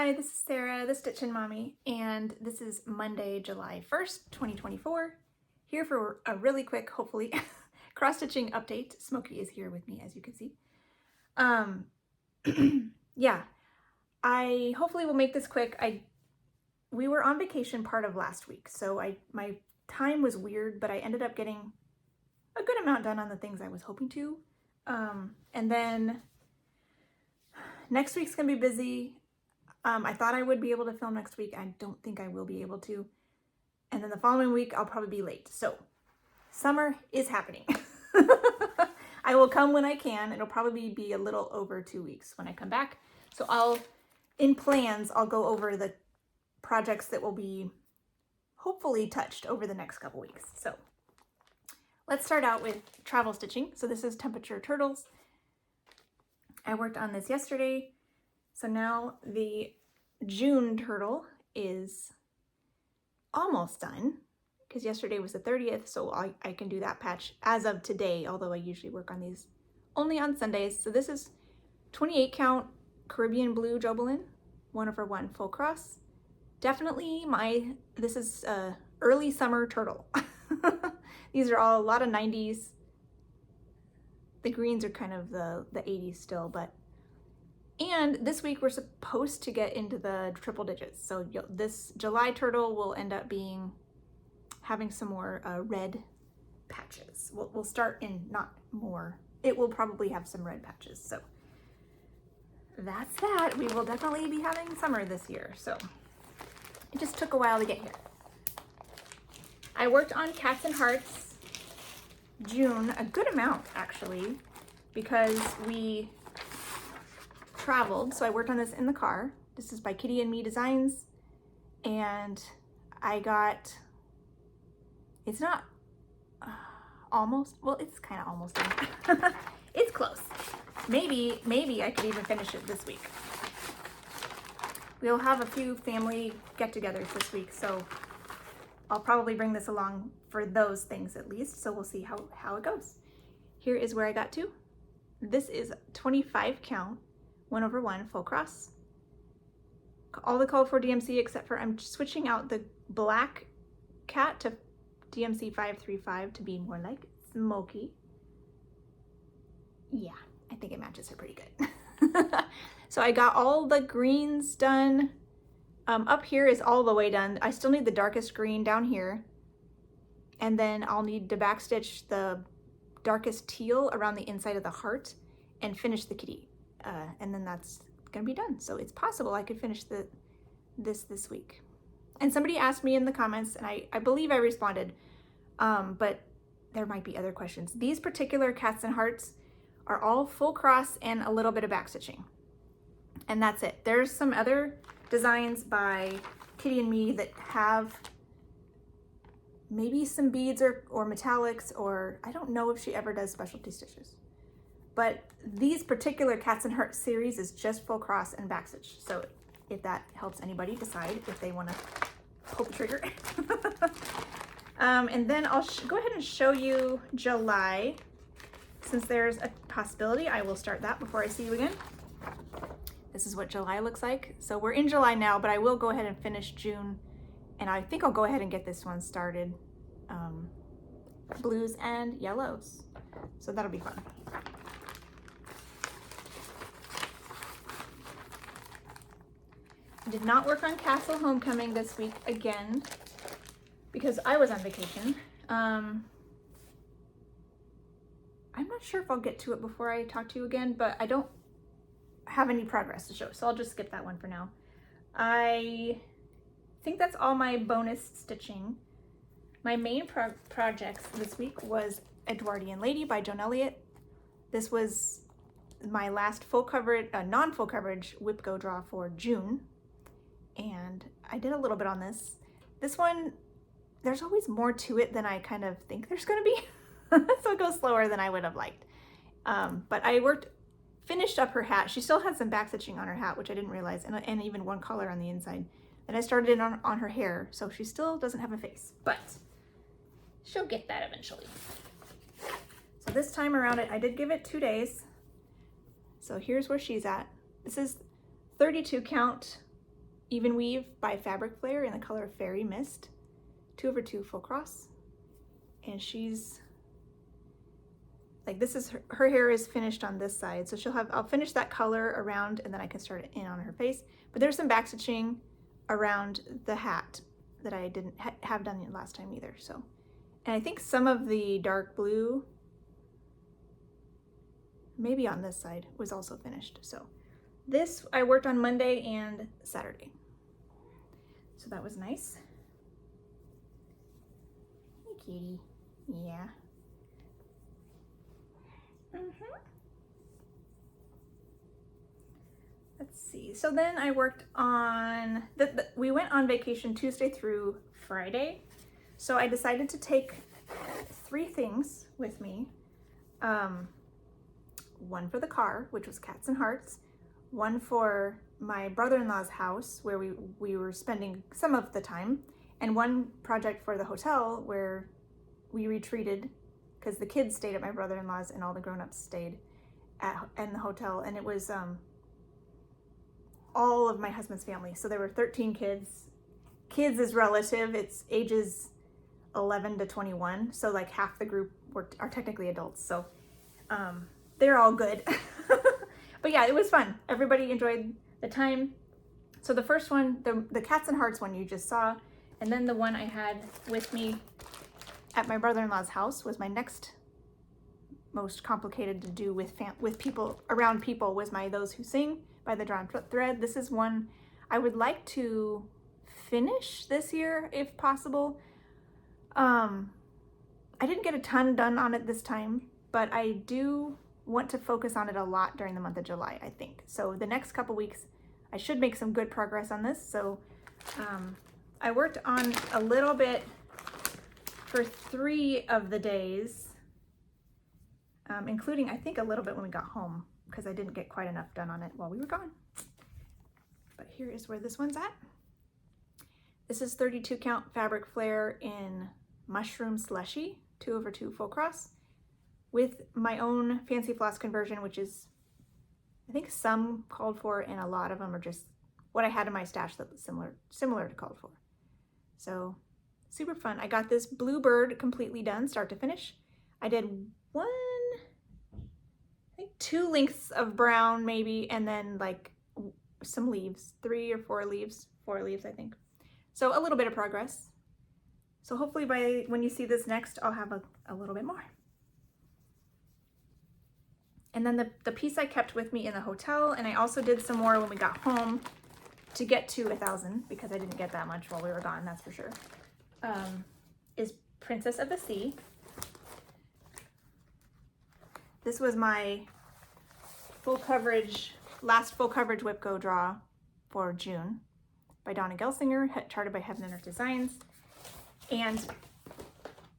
Hi, this is Sarah, the Stitchin Mommy, and this is Monday, July 1st, 2024. Here for a really quick, hopefully, cross-stitching update. Smokey is here with me, as you can see. Yeah, I hopefully will make this quick. We were on vacation part of last week, so my time was weird, but I ended up getting a good amount done on the things I was hoping to. And then next week's gonna be busy. I thought I would be able to film next week. I don't think I will be able to. And then the following week, I'll probably be late. So summer is happening. I will come when I can. It'll probably be a little over 2 weeks when I come back. So in plans, I'll go over the projects that will be hopefully touched over the next couple weeks. So let's start out with travel stitching. So this is Temperature Turtles. I worked on this yesterday. So now the June turtle is almost done because yesterday was the 30th, so I can do that patch as of today, although I usually work on these only on Sundays. So this is 28 count Caribbean blue Jobelin, 1/1 full cross. Definitely this is a early summer turtle. These are all a lot of 90s. The greens are kind of the 80s still, and this week we're supposed to get into the triple digits. So this July turtle will end up having some more red patches. We'll start in not more. It will probably have some red patches. So that's that. We will definitely be having summer this year. So it just took a while to get here. I worked on Cats and Hearts June, a good amount actually, because we traveled, so I worked on this in the car. This is by Kitty and Me Designs, and I got, it's not almost, well, it's kind of almost done. It's close. Maybe I could even finish it this week. We'll have a few family get-togethers this week, so I'll probably bring this along for those things at least, so we'll see how it goes. Here is where I got to. This is 25 count 1/1 full cross. All the code for DMC except for I'm switching out the black cat to DMC 535 to be more like Smokey. Yeah, I think it matches her pretty good. So I got all the greens done. Up here is all the way done. I still need the darkest green down here. And then I'll need to backstitch the darkest teal around the inside of the heart and finish the kitty. And then that's gonna be done. So it's possible I could finish this week. And somebody asked me in the comments, and I believe I responded, but there might be other questions. These particular Cats and Hearts are all full cross and a little bit of backstitching. And that's it. There's some other designs by Kitty and Me that have maybe some beads or metallics, or I don't know if she ever does specialty stitches. But these particular Cats and Hearts series is just full cross and backstitch. So if that helps anybody decide if they want to pull the trigger. And then I'll go ahead and show you July. Since there's a possibility, I will start that before I see you again. This is what July looks like. So we're in July now, but I will go ahead and finish June. And I think I'll go ahead and get this one started. Blues and yellows. So that'll be fun. Did not work on Castle Homecoming this week again because I was on vacation. I'm not sure if I'll get to it before I talk to you again, but I don't have any progress to show, so I'll just skip that one for now. I think that's all my bonus stitching. My main projects this week was Edwardian Lady by Joan Elliott. This was my last full coverage, non-full coverage whip go draw for June. And I did a little bit on this. This one, there's always more to it than I kind of think there's gonna be. So it goes slower than I would have liked. But I finished up her hat. She still had some back stitching on her hat, which I didn't realize, and even one collar on the inside. And I started it on her hair, so she still doesn't have a face, but she'll get that eventually. So this time around I did give it 2 days. So here's where she's at. This is 32 count Even Weave by Fabric Flare in the color Fairy Mist, 2/2 full cross. And she's like, this is her hair is finished on this side, so I'll finish that color around and then I can start it in on her face. But there's some back stitching around the hat that I didn't have done last time either. So, and I think some of the dark blue, maybe on this side, was also finished. So this I worked on Monday and Saturday. So that was nice. Hey, kitty. Yeah. Let's see. So then I worked on, we went on vacation Tuesday through Friday. So I decided to take 3 things with me. One for the car, which was Cats and Hearts. One for my brother-in-law's house, where we were spending some of the time. And one project for the hotel, where we retreated, because the kids stayed at my brother-in-law's and all the grown-ups stayed in the hotel. And it was all of my husband's family. So there were 13 kids. Kids is relative. It's ages 11 to 21. So like half the group are technically adults. So they're all good. But yeah, it was fun. Everybody enjoyed the time. So the first one, the Cats and Hearts one you just saw, and then the one I had with me at my brother-in-law's house was my next most complicated to do with people, around people, was my Those Who Sing by the Drawn Thread. This is one I would like to finish this year if possible. I didn't get a ton done on it this time, but I do want to focus on it a lot during the month of July, I think. So the next couple weeks, I should make some good progress on this. So I worked on a little bit for 3 of the days, including, I think, a little bit when we got home, because I didn't get quite enough done on it while we were gone. But here is where this one's at. This is 32 count Fabric Flare in Mushroom Slushy, 2/2 full cross, with my own fancy floss conversion, which is, I think, some called for, and a lot of them are just what I had in my stash that was similar to called for. So super fun. I got this bluebird completely done, start to finish. I did 2 lengths of brown maybe, and then like some leaves, 3 or 4 leaves, 4 leaves I think. So a little bit of progress. So hopefully by when you see this next, I'll have a little bit more. And then the piece I kept with me in the hotel, and I also did some more when we got home to get to 1,000, because I didn't get that much while we were gone, that's for sure, is Princess of the Sea. This was my last full coverage Whipco draw for June by Donna Gelsinger, charted by Heaven and Earth Designs. And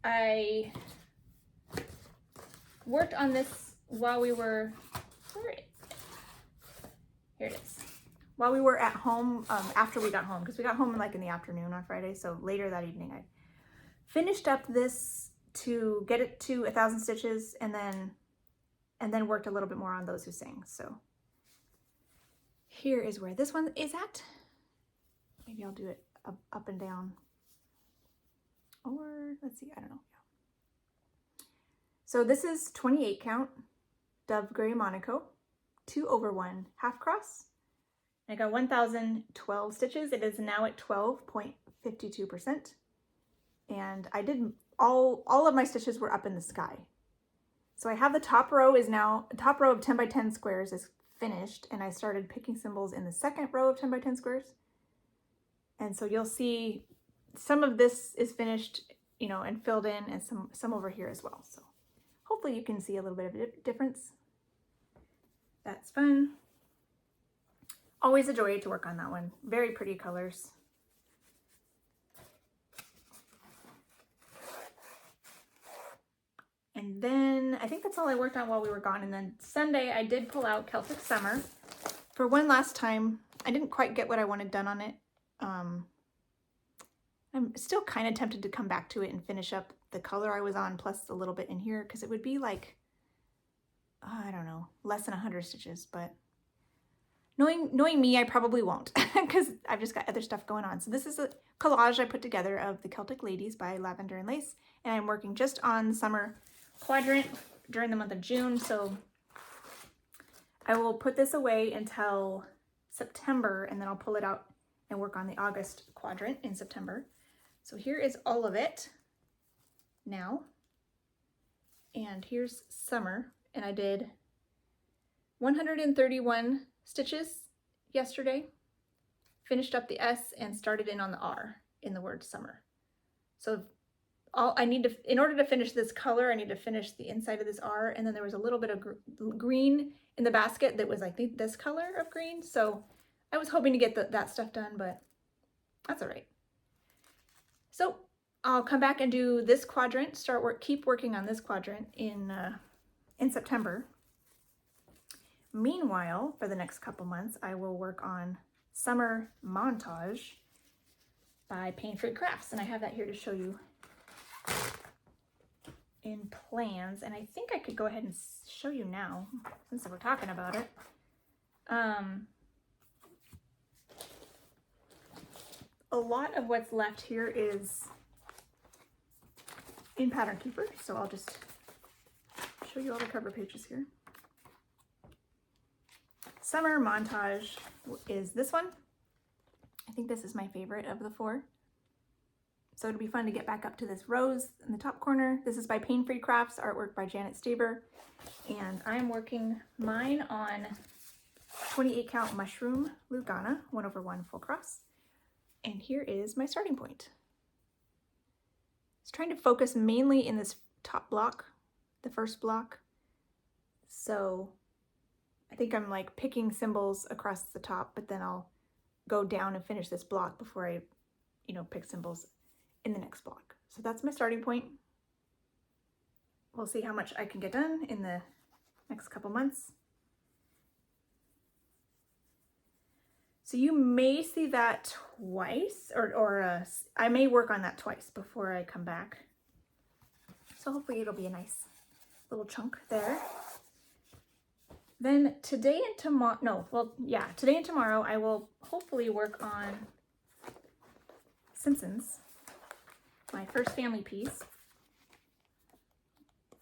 I worked on this while we were, here it is. While we were at home, after we got home, because we got home like in the afternoon on Friday, so later that evening I finished up this to get it to 1,000 stitches, and then worked a little bit more on Those Who Sing. So here is where this one is at. Maybe I'll do it up and down, or let's see, I don't know. So this is 28 count Dove Gray Monaco, 2/1 half cross. I got 1,012 stitches. It is now at 12.52%. And I did all of my stitches were up in the sky. So I have the top row of 10 by 10 squares is finished, and I started picking symbols in the second row of 10 by 10 squares. And so you'll see some of this is finished, you know, and filled in, and some over here as well. So hopefully you can see a little bit of a difference. That's fun. Always a joy to work on that one. Very pretty colors. And then I think that's all I worked on while we were gone. And then Sunday I did pull out Celtic Summer for one last time. I didn't quite get what I wanted done on it. I'm still kind of tempted to come back to it and finish up the color I was on plus a little bit in here, because it would be like, I don't know, less than 100 stitches, but Knowing me, I probably won't because I've just got other stuff going on. So this is a collage I put together of the Celtic Ladies by Lavender and Lace, and I'm working just on the summer quadrant during the month of June. So I will put this away until September, and then I'll pull it out and work on the August quadrant in September. So here is all of it now. And here's summer, and I did 131 stitches yesterday, finished up the S and started in on the R in the word summer. So all I need to, in order to finish this color, I need to finish the inside of this R, and then there was a little bit of green in the basket that was, I think, this color of green. So I was hoping to get that stuff done, but that's all right. So I'll come back and do this quadrant, keep working on this quadrant in September. Meanwhile, for the next couple months, I will work on Summer Montage by Pain-Free Crafts, and I have that here to show you in plans, and I think I could go ahead and show you now, since we're talking about it. A lot of what's left here is in Pattern Keeper, so I'll just show you all the cover pages here. Summer Montage is this one. I think this is my favorite of the four. So it'll be fun to get back up to this rose in the top corner. This is by Pain-Free Crafts, artwork by Janet Staber. And I'm working mine on 28 count mushroom Lugana, 1/1 full cross. And here is my starting point. I was trying to focus mainly in this top block, the first block. So I think I'm like picking symbols across the top, but then I'll go down and finish this block before I, pick symbols in the next block. So that's my starting point. We'll see how much I can get done in the next couple months. So you may see that twice, or I may work on that twice before I come back. So hopefully it'll be a nice little chunk there. Then today and tomorrow, I will hopefully work on Simpsons, my first family piece.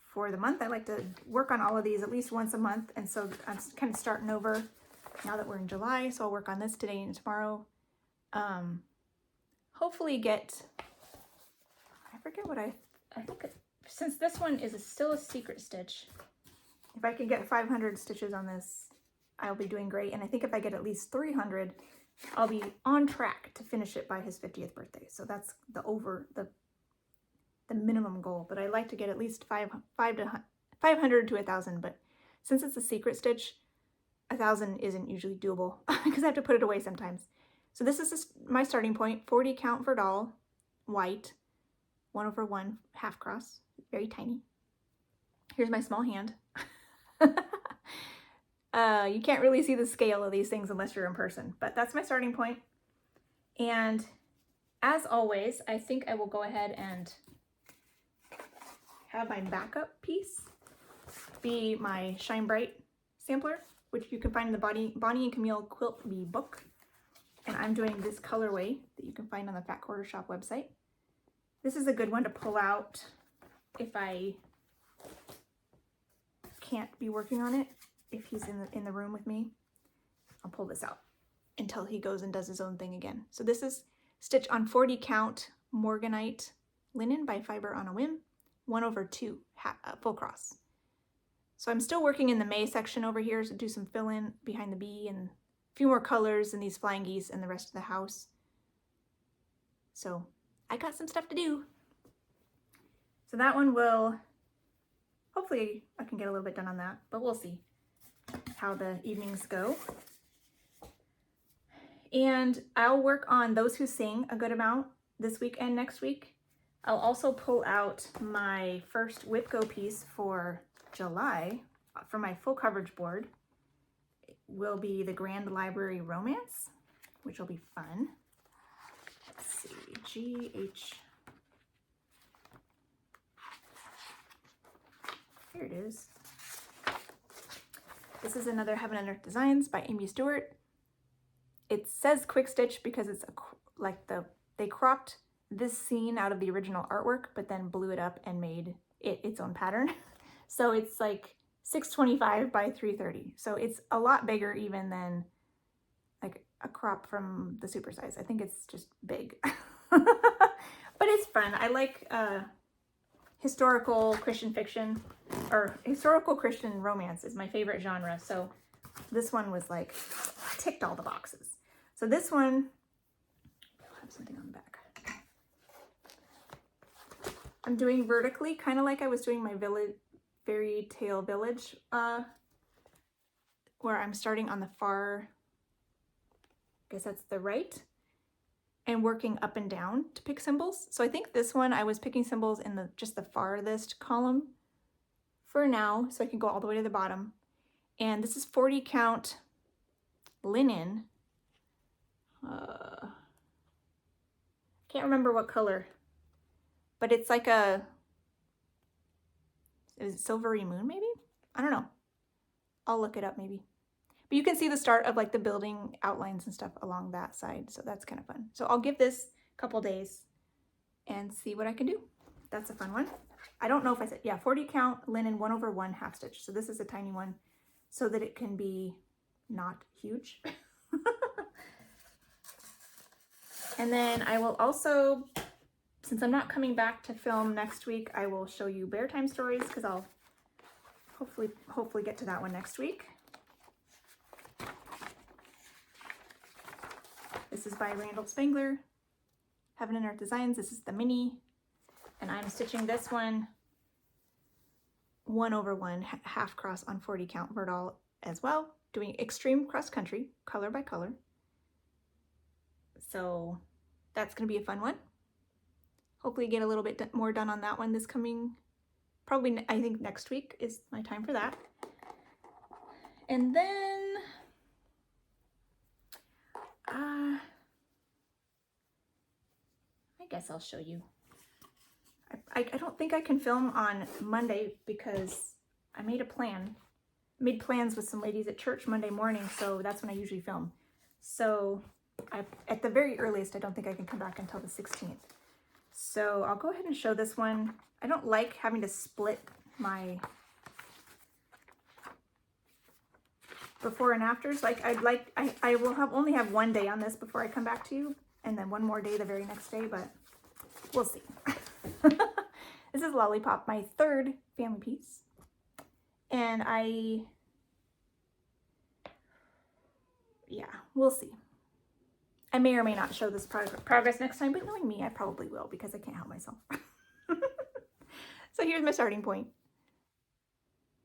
For the month, I like to work on all of these at least once a month, and so I'm kind of starting over now that we're in July, so I'll work on this today and tomorrow. Hopefully get, I forget what I think, since this one is still a secret stitch, if I can get 500 stitches on this, I'll be doing great. And I think if I get at least 300, I'll be on track to finish it by his 50th birthday. So that's the minimum goal. But I like to get at least 500 to 1,000. But since it's a secret stitch, 1,000 isn't usually doable because I have to put it away sometimes. So this is my starting point, 40 count for doll, white, 1/1 half cross, very tiny. Here's my small hand. You can't really see the scale of these things unless you're in person, but that's my starting point. And as always, I think I will go ahead and have my backup piece be my Shine Bright sampler, which you can find in the Bonnie and Camille Quilt Bee book. And I'm doing this colorway that you can find on the Fat Quarter Shop website. This is a good one to pull out if I can't be working on it. If he's in the room with me, I'll pull this out until he goes and does his own thing again. So this is stitch on 40 count Morganite linen by Fiber on a Whim, 1/2 full cross. So I'm still working in the May section over here to do some fill in behind the bee and a few more colors in these flying geese and the rest of the house. So I got some stuff to do. So that one will, hopefully I can get a little bit done on that, but we'll see how the evenings go. And I'll work on Those Who Sing a good amount this week and next week. I'll also pull out my first Whip Go piece for July for my full coverage board. It will be the Grand Library Romance, which will be fun. Let's see, GH. Here it is. This is another Heaven and Earth Designs by Amy Stewart. It says quick stitch because it's they cropped this scene out of the original artwork, but then blew it up and made it its own pattern. So it's like 625 by 330. So it's a lot bigger even than like a crop from the supersize. I think it's just big. But it's fun. I like historical Christian fiction, or historical Christian romance is my favorite genre. So this one was like, ticked all the boxes. So this one, I'll have something on the back. I'm doing vertically, kind of like I was doing my Fairy Tale Village, where I'm starting on the far, I guess that's the right, and working up and down to pick symbols. So I think this one I was picking symbols in just the farthest column for now, so I can go all the way to the bottom. And this is 40 count linen. Can't remember what color, but it's like a, is it silvery moon maybe? I don't know. I'll look it up maybe. But you can see the start of like the building outlines and stuff along that side. So that's kind of fun. So I'll give this a couple days and see what I can do. That's a fun one. I don't know if I said, yeah, 40 count linen 1/1 half stitch. So this is a tiny one so that it can be not huge. And then I will also, since I'm not coming back to film next week, I will show you Bear Time stories because I'll hopefully get to that one next week. This is by Randall Spangler, Heaven and Earth Designs. This is the mini, and I'm stitching this one 1/1 half cross on 40 count Verdal as well, doing extreme cross country, color by color. So that's going to be a fun one. Hopefully get a little bit more done on that one this coming, probably I think next week is my time for that. And then I guess I'll show you. I don't think I can film on Monday because I made a plan. I made plans with some ladies at church Monday morning, so that's when I usually film. So at the very earliest, I don't think I can come back until the 16th. So I'll go ahead and show this one. I don't like having to split my before and afters. Like I will only have one day on this before I come back to you, and then one more day the very next day, but we'll see. This is Lollipop, my third family piece. And yeah, we'll see. I may or may not show this progress next time, but knowing me, I probably will because I can't help myself. So here's my starting point.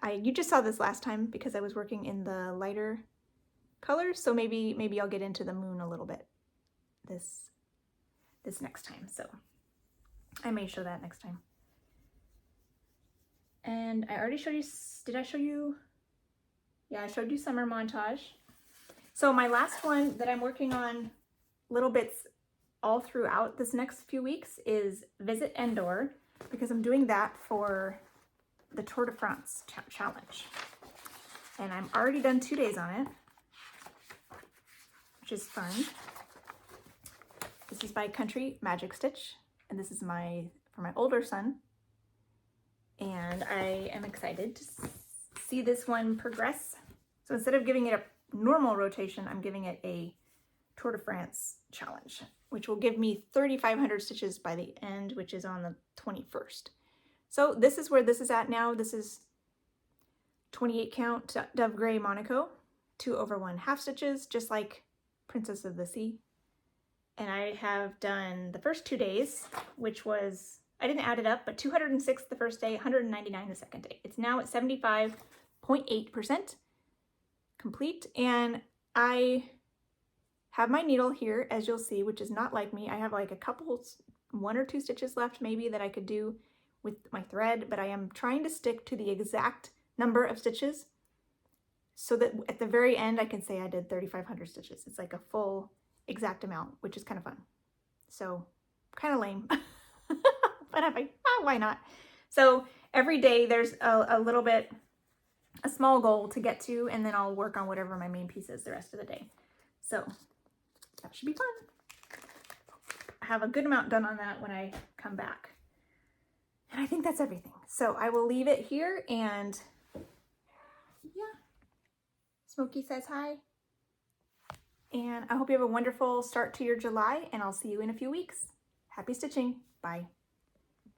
You just saw this last time because I was working in the lighter colors, so maybe I'll get into the moon a little bit this next time. So I may show that next time. And I already showed you, did I show you? Yeah, I showed you summer montage. So my last one that I'm working on little bits all throughout this next few weeks is Visit Endor, because I'm doing that for the Tour de France challenge. And I'm already done 2 days on it, which is fun. This is by Country Magic Stitch, and this is for my older son. And I am excited to see this one progress. So instead of giving it a normal rotation, I'm giving it a Tour de France challenge, which will give me 3,500 stitches by the end, which is on the 21st. So this is where this is at now. This is 28 count Dove Gray Monaco, 2/1 half stitches, just like Princess of the Sea. And I have done the first 2 days, which was, I didn't add it up, but 206 the first day, 199 the second day. It's now at 75.8% complete. And I have my needle here, as you'll see, which is not like me. I have like a couple, 1 or 2 stitches left maybe that I could do with my thread, but I am trying to stick to the exact number of stitches so that at the very end I can say I did 3,500 stitches. It's like a full exact amount, which is kind of fun. So kind of lame. But I'm like, oh, why not? So every day there's a little bit a small goal to get to, and then I'll work on whatever my main piece is the rest of the day. So that should be fun. I have a good amount done on that when I come back. And I think that's everything. So I will leave it here, and yeah. Smokey says hi. And I hope you have a wonderful start to your July, and I'll see you in a few weeks. Happy stitching. Bye.